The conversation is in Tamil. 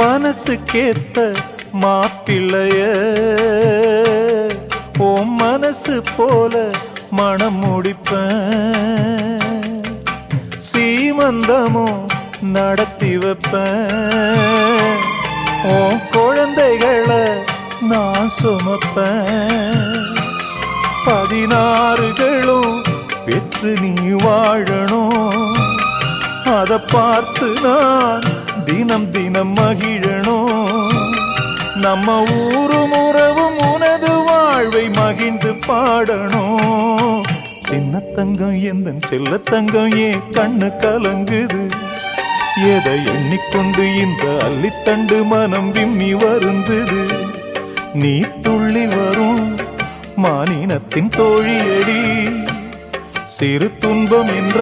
மனசுக்கேத்த மாப்பிள்ளைய ஓ மனசு போல மனம் முடிப்பேன், சீமந்தமும் நடத்தி வைப்பேன், ஓ குழந்தைகளை நான் சுமப்பேன், 16களும் பெற்று நீ வாழணும், அதை பார்த்து நான் தினம் தினம் மகிழணும், நம்ம ஊரும் உறவும் உனது வாழ்வை மகிழ்ந்து பாடணும். சின்ன தங்கம் எந்த செல்ல தங்கம் ஏன் கண்ணு கலங்குது, எதை எண்ணிக்கொண்டு இந்த அள்ளித்தண்டு மனம் விம்மி வருந்தது, நீ துள்ளி வரும் மானினத்தின் தோழியடி, சிறு துன்பம் என்ற